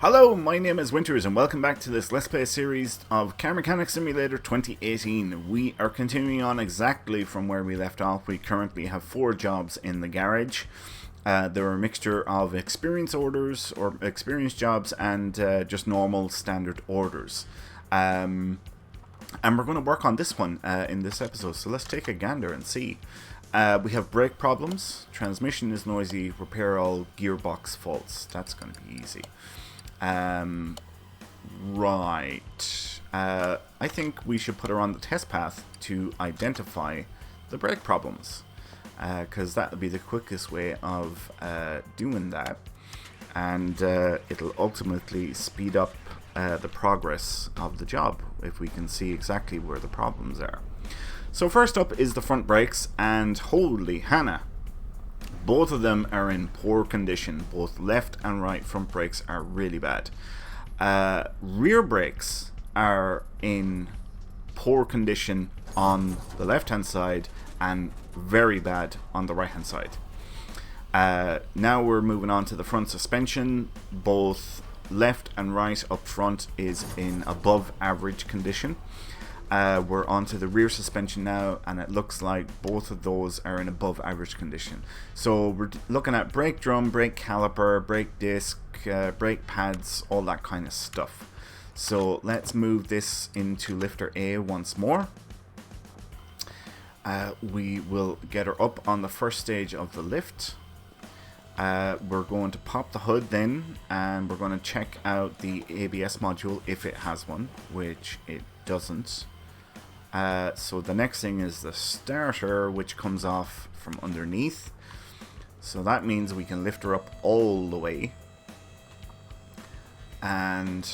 Hello, my name is Winters and welcome back to this Let's Play series of Car Mechanic Simulator 2018. We are continuing on exactly from where we left off. We currently have 4 jobs in the garage. They're a mixture of experience orders or experience jobs and just normal standard orders. And we're going to work on this one in this episode, so let's take a gander and see. We have brake problems, transmission is noisy, repair all gearbox faults. That's going to be easy. Right. I think we should put her on the test path to identify the brake problems, because that will be the quickest way of doing that, and it'll ultimately speed up the progress of the job if we can see exactly where the problems are. So first up is the front brakes, and holy Hannah, both of them are in poor condition. Both left and right front brakes are really bad. Rear brakes are in poor condition on the left hand side and very bad on the right hand side. Now we're moving on to the front suspension. Both left and right up front is in above average condition. We're onto the rear suspension now, and it looks like both of those are in above average condition. So we're looking at brake drum, brake caliper, brake disc, brake pads, all that kind of stuff. So let's move this into lifter A once more. We will get her up on the first stage of the lift. We're going to pop the hood then, and we're going to check out the ABS module if it has one, which it doesn't. So the next thing is the starter, which comes off from underneath. So that means we can lift her up all the way. And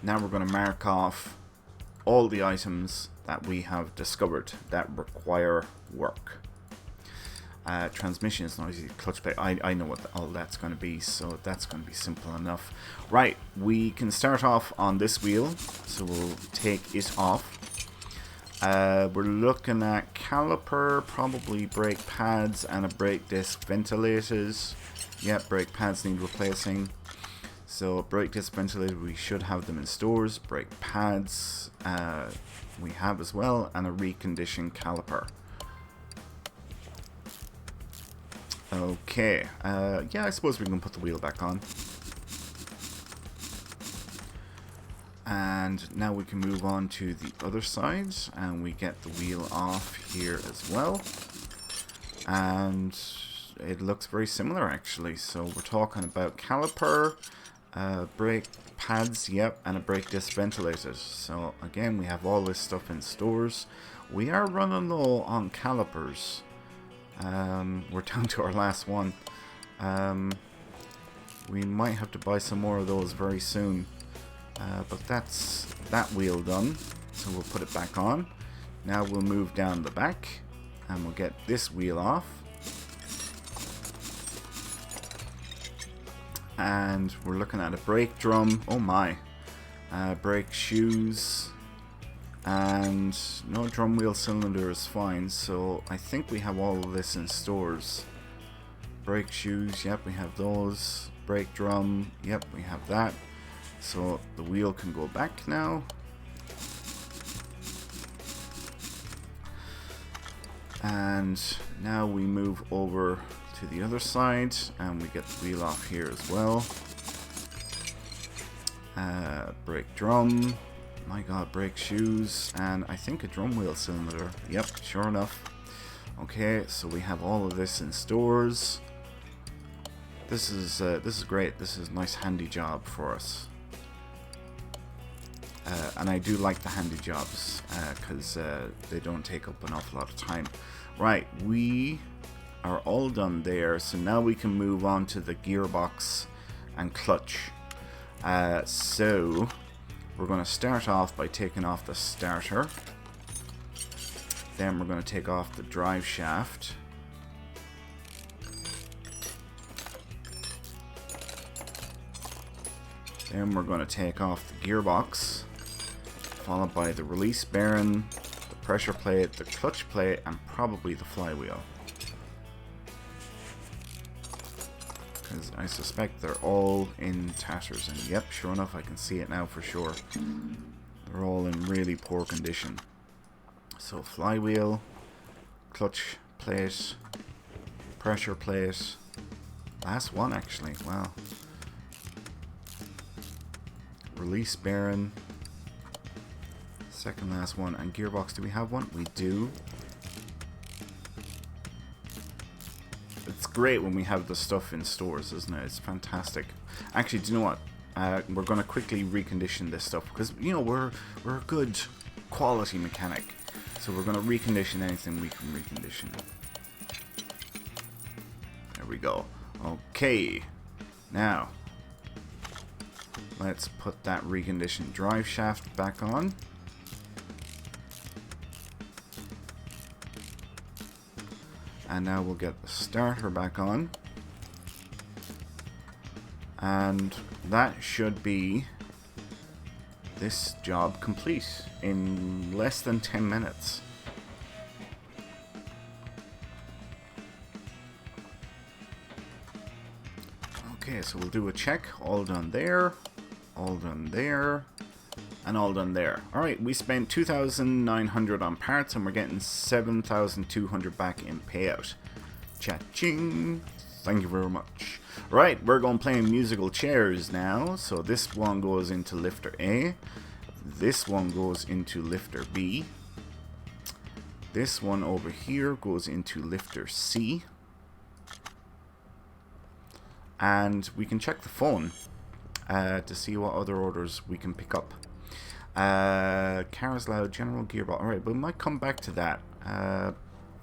now we're going to mark off all the items that we have discovered that require work. Transmission is noisy, clutch plate, I know what all that's going to be, so that's going to be simple enough. Right, we can start off on this wheel, so we'll take it off. We're looking at caliper, probably brake pads, and a brake disc ventilators. Yep, brake pads need replacing. So brake disc ventilator, we should have them in stores. Brake pads we have as well, and a reconditioned caliper. Okay, yeah, I suppose we can put the wheel back on. And now we can move on to the other side, and we get the wheel off here as well. And it looks very similar actually. So we're talking about caliper, brake pads, yep, and a brake disc ventilator. So again, we have all this stuff in stores. We are running low on calipers. We're down to our last one. We might have to buy some more of those very soon. But that's that wheel done, so we'll put it back on. Now we'll move down the back and we'll get this wheel off, and we're looking at a brake drum, oh my, brake shoes, and no drum wheel cylinder is fine, so I think we have all of this in stores. Brake shoes, yep, we have those. Brake drum, yep, we have that. So the wheel can go back now. And now we move over to the other side and we get the wheel off here as well. Brake drum. My god, brake shoes. And I think a drum wheel cylinder. Yep, sure enough. Okay, so we have all of this in stores. This is great. This is a nice handy job for us. And I do like the handy jobs because they don't take up an awful lot of time. Right, we are all done there, so now we can move on to the gearbox and clutch. So we're going to start off by taking off the starter. Then we're going to take off the drive shaft. Then we're going to take off the gearbox, followed by the release bearing, the pressure plate, the clutch plate, and probably the flywheel. because I suspect they're all in tatters. And yep, sure enough, I can see it now for sure. They're all in really poor condition. So flywheel, clutch plate, pressure plate. Last one actually, wow. Release bearing. Second last one. And gearbox, do we have one? We do. It's great when we have the stuff in stores, isn't it? It's fantastic. Actually, do you know what? We're going to quickly recondition this stuff because, you know, we're a good quality mechanic. So we're going to recondition anything we can recondition. There we go. Okay. Now, let's put that reconditioned drive shaft back on. And now we'll get the starter back on. And that should be this job complete in less than 10 minutes. Okay, so we'll do a check. All done there. All done there. And all done there. Alright, we spent 2,900 on parts and we're getting 7,200 back in payout. Cha-ching! Thank you very much. Right, we're going playing musical chairs now. So this one goes into lifter A. This one goes into lifter B. This one over here goes into lifter C. And we can check the phone to see what other orders we can pick up. Cars loud, general gearbox. Alright, but we might come back to that.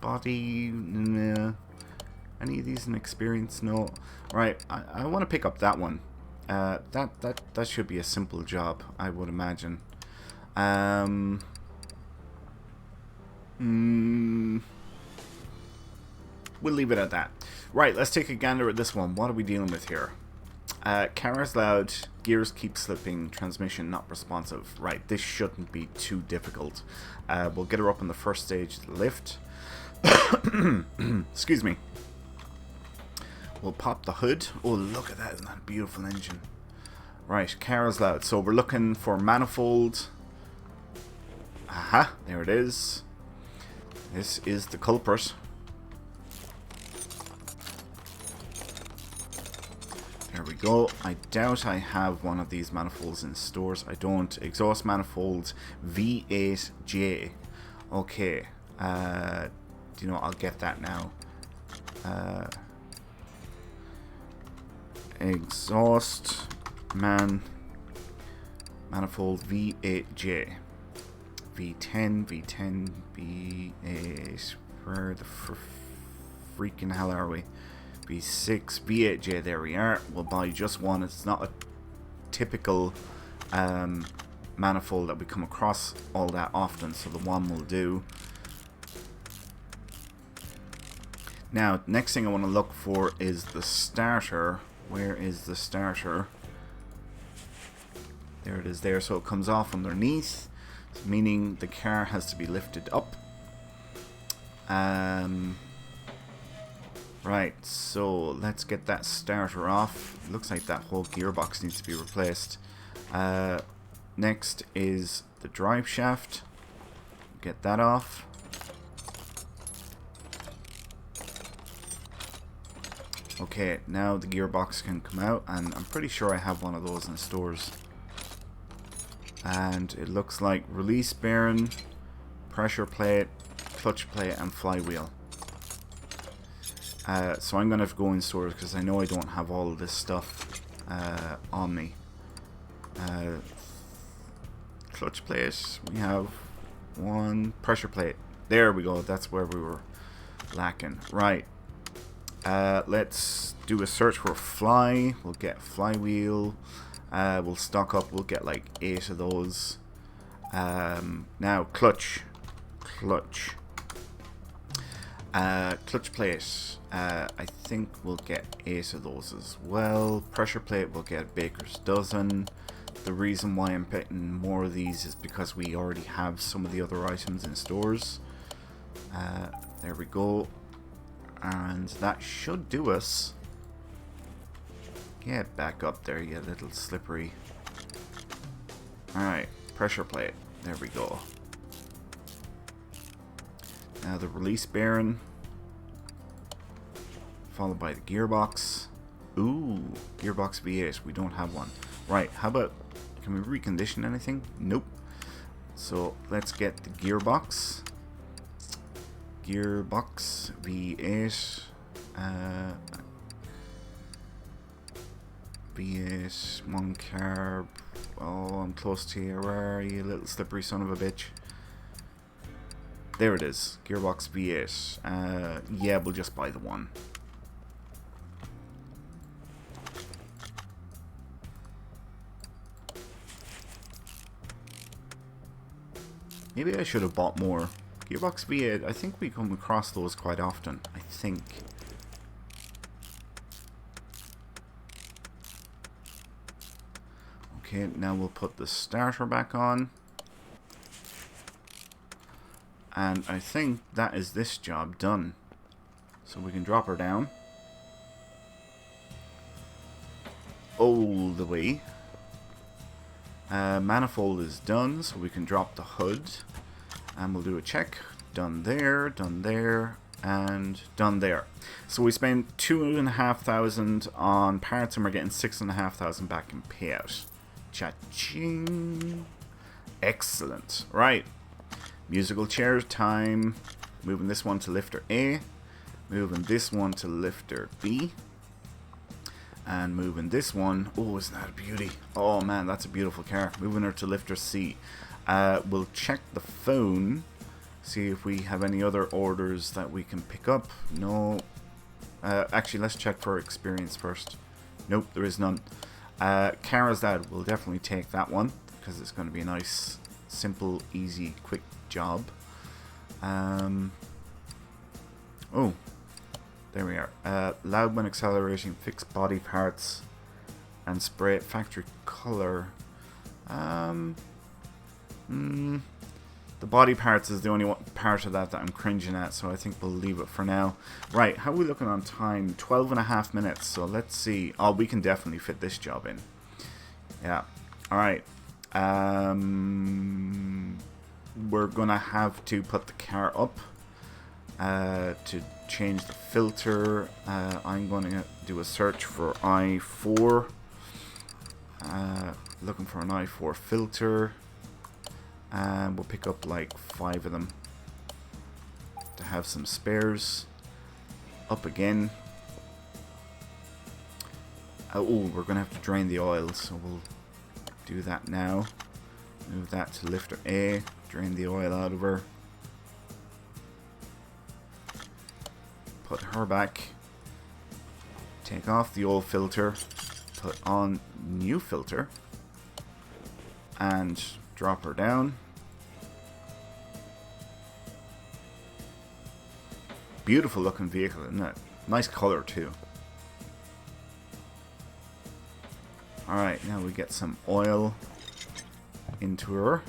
Body, nah. Any of these in experience? No. Right, I want to pick up that one. That should be a simple job, I would imagine. We'll leave it at that. Right, let's take a gander at this one. What are we dealing with here? Cars loud, gears keep slipping, transmission not responsive. Right, this shouldn't be too difficult. We'll get her up on the first stage of the lift. Excuse me. We'll pop the hood. Oh, look at that. Isn't that a beautiful engine? Right, cars loud. So we're looking for manifold. Aha, there it is. This is the culprit. There we go. I doubt I have one of these manifolds in stores. I don't. Exhaust manifold V8J. Okay. Do you know what? I'll get that now. Exhaust manifold V8J. V10, V10, V8. Where the freaking hell are we? V6, V8J, there we are. We'll buy just one. It's not a typical manifold that we come across all that often, so the one will do. Now, next thing I want to look for is the starter. Where is the starter? There it is there, so it comes off underneath, meaning the car has to be lifted up. Right, so let's get that starter off. Looks like that whole gearbox needs to be replaced. Next is the drive shaft. Get that off. Okay, now the gearbox can come out, and I'm pretty sure I have one of those in stores. And it looks like release bearing, pressure plate, clutch plate, and flywheel. So I'm going to have to go in stores because I know I don't have all of this stuff on me. Clutch plate, we have one. Pressure plate, there we go, that's where we were lacking. Right, let's do a search for fly. We'll get flywheel. We'll stock up, we'll get like 8 of those. Now clutch plate, I think we'll get 8 of those as well. Pressure plate, we'll get a baker's dozen. The reason why I'm getting more of these is because we already have some of the other items in stores. There we go. And that should do us. Get back up there, you little slippery. Alright, pressure plate. There we go. Now the release bearing. Followed by the gearbox. Ooh, gearbox V8. We don't have one. Right, how about... Can we recondition anything? Nope. So let's get the gearbox. Gearbox V8. V8, one carb. Oh, I'm close to you. Where are you, little slippery son of a bitch? There it is. Gearbox V8. Yeah, we'll just buy the one. Maybe I should have bought more. Gearbox V8, I think we come across those quite often. I think. Okay, now we'll put the starter back on. And I think that is this job done. So we can drop her down. All the way. Manifold is done, so we can drop the hood. And we'll do a check. Done there, and done there. So we spent 2,500 on parts and we're getting 6,500 back in payout. Cha-ching. Excellent. Right. Musical chairs time. Moving this one to lifter A. Moving this one to lifter B. And moving this one. Oh, isn't that a beauty? Oh man, that's a beautiful car. Moving her to lifter C. We'll check the phone. See if we have any other orders that we can pick up. No. Actually, let's check for experience first. Nope, there is none. Kara's dad, we'll definitely take that one. Because it's going to be a nice, simple, easy, quick job. Oh. There we are. Loud when accelerating, fix body parts, and spray factory color. The body parts is the only part of that I'm cringing at, so I think we'll leave it for now. Right, how are we looking on time? 12.5 minutes, so let's see. Oh, we can definitely fit this job in. Yeah. Alright. We're gonna have to put the car up to change the filter. I'm going to do a search for i4. Looking for an i4 filter. And we'll pick up like 5 of them to have some spares. Up again. Oh, we're going to have to drain the oil, so we'll do that now. Move that to lifter A. Drain the oil out of her. Put her back. Take off the old filter. Put on new filter. And drop her down. Beautiful looking vehicle, isn't it? Nice color too. Alright, now we get some oil into her.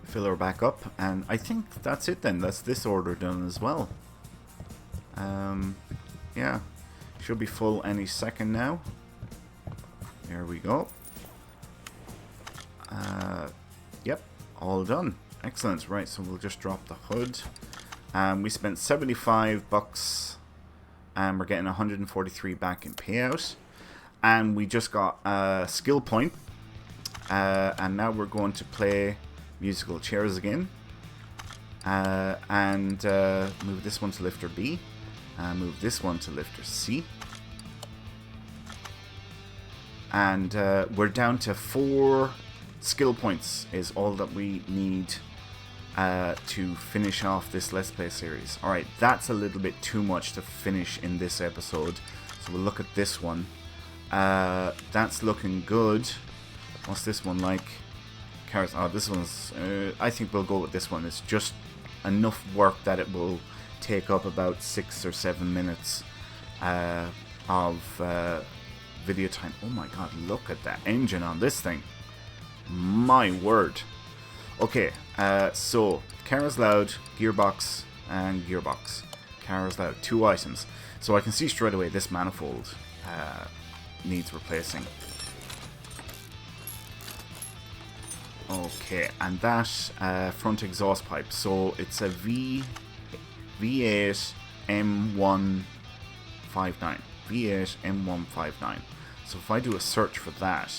Fill her back up. And I think that's it then. That's this order done as well. Yeah. Should be full any second now. There we go. Yep, all done. Excellent. Right, so we'll just drop the hood. We spent $75 and we're getting 143 back in payout. And we just got a skill point. And now we're going to play musical chairs again. And move this one to lifter B. Move this one to lifter C. And we're down to 4 skill points is all that we need to finish off this Let's Play series. Alright, that's a little bit too much to finish in this episode. So we'll look at this one. That's looking good. What's this one like? Carrots. Oh, this one's... I think we'll go with this one. It's just enough work that it will take up about 6 or 7 minutes of video time. Oh my god, look at that engine on this thing. My word. Okay, so Cara's Loud, Gearbox, and Gearbox. Cara's Loud, 2 items. So I can see straight away this manifold needs replacing. Okay, and that front exhaust pipe. So it's a V8 M159. V8 M159. So if I do a search for that,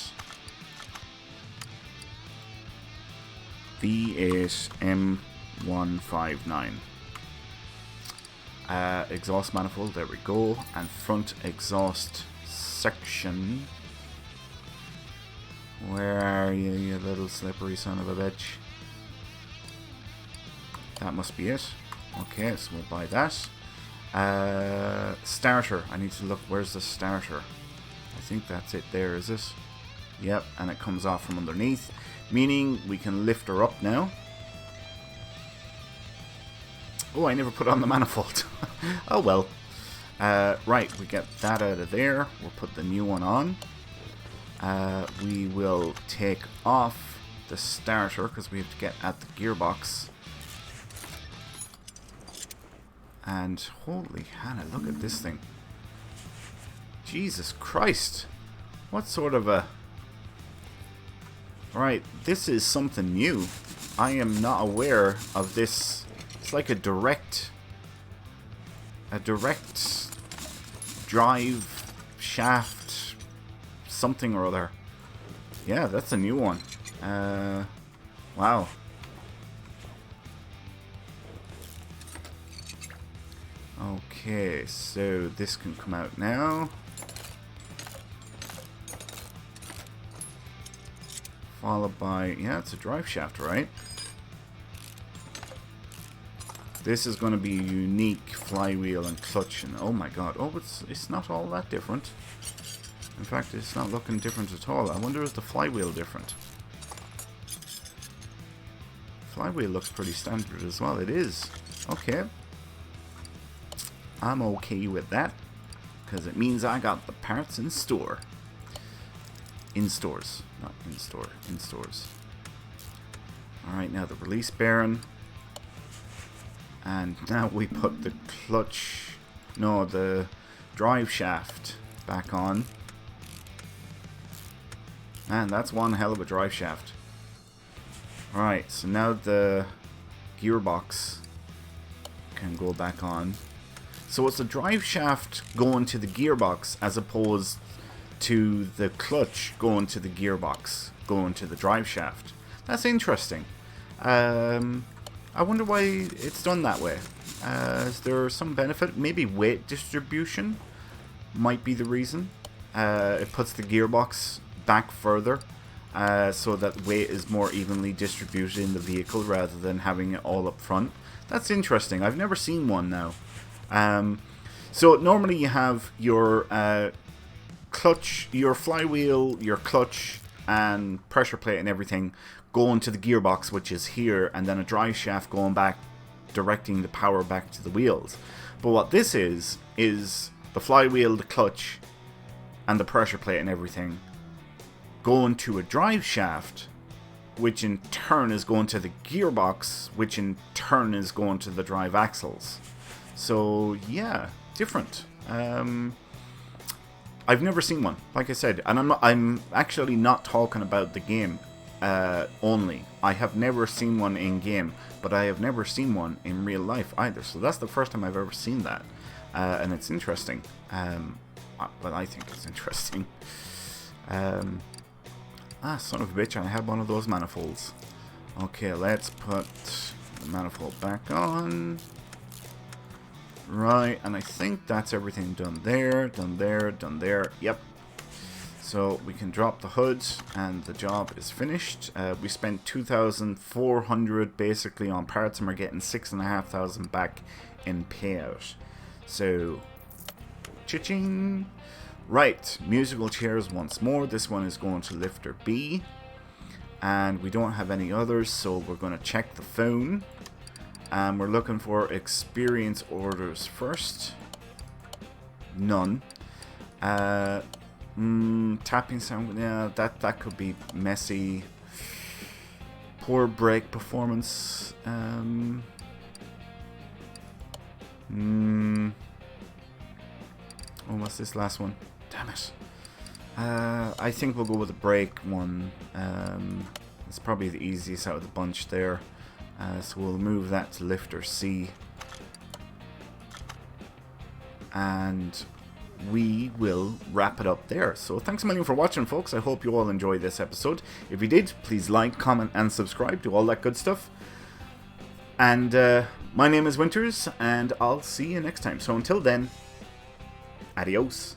V8 M159. Exhaust manifold, there we go. And front exhaust section. Where are you, you little slippery son of a bitch? That must be it. Okay, so we'll buy that. Starter. I need to look. Where's the starter? I think that's it there, is it? Yep, and it comes off from underneath. Meaning we can lift her up now. Oh, I never put on the manifold. Oh well. Right, we get that out of there. We'll put the new one on. We will take off the starter because we have to get at the gearbox. And holy Hannah, look at this thing. Jesus Christ. What sort of a... Right, this is something new. I am not aware of this. It's like a direct drive shaft something or other. Yeah, that's a new one. Wow. Okay, so this can come out now. Followed by, yeah, it's a drive shaft, right? This is going to be a unique flywheel and clutch, and oh my god, oh, it's not all that different. In fact, it's not looking different at all. I wonder, is the flywheel different? Flywheel looks pretty standard as well. It is. Okay. I'm okay with that, because it means I got the parts in store. In stores, not in store, in stores. Alright, now the release bearing. And now we put the clutch, no, the drive shaft back on. Man, that's one hell of a drive shaft. Alright, so now the gearbox can go back on. So it's the drive shaft going to the gearbox as opposed to the clutch going to the gearbox, going to the drive shaft. That's interesting. I wonder why it's done that way. Is there some benefit? Maybe weight distribution might be the reason. It puts the gearbox back further so that weight is more evenly distributed in the vehicle rather than having it all up front. That's interesting. I've never seen one now. So normally you have your clutch, your flywheel, your clutch and pressure plate and everything going to the gearbox, which is here, and then a drive shaft going back, directing the power back to the wheels. But what this is the flywheel, the clutch and the pressure plate and everything going to a drive shaft, which in turn is going to the gearbox, which in turn is going to the drive axles. So yeah, different. I've never seen one, like I said, and I'm actually not talking about the game only. I have never seen one in game, but I have never seen one in real life either. So that's the first time I've ever seen that, and it's interesting. Well, I think it's interesting. Son of a bitch! I had one of those manifolds. Okay, let's put the manifold back on. Right, and I think that's everything done there, done there, done there. Yep. So we can drop the hood and the job is finished. We spent 2,400 basically on parts and we're getting 6,500 back in payout. So, cha-ching! Right, musical chairs once more. This one is going to lifter B. And we don't have any others, so we're going to check the phone. And we're looking for experience orders first. None. Tapping sound, yeah, that could be messy. Poor brake performance. Oh, what's this last one? Damn it. I think we'll go with the brake one. It's probably the easiest out of the bunch there. So we'll move that to lifter C. And we will wrap it up there. So thanks a million for watching, folks. I hope you all enjoyed this episode. If you did, please like, comment, and subscribe. Do all that good stuff. And my name is Winters, and I'll see you next time. So until then, adios.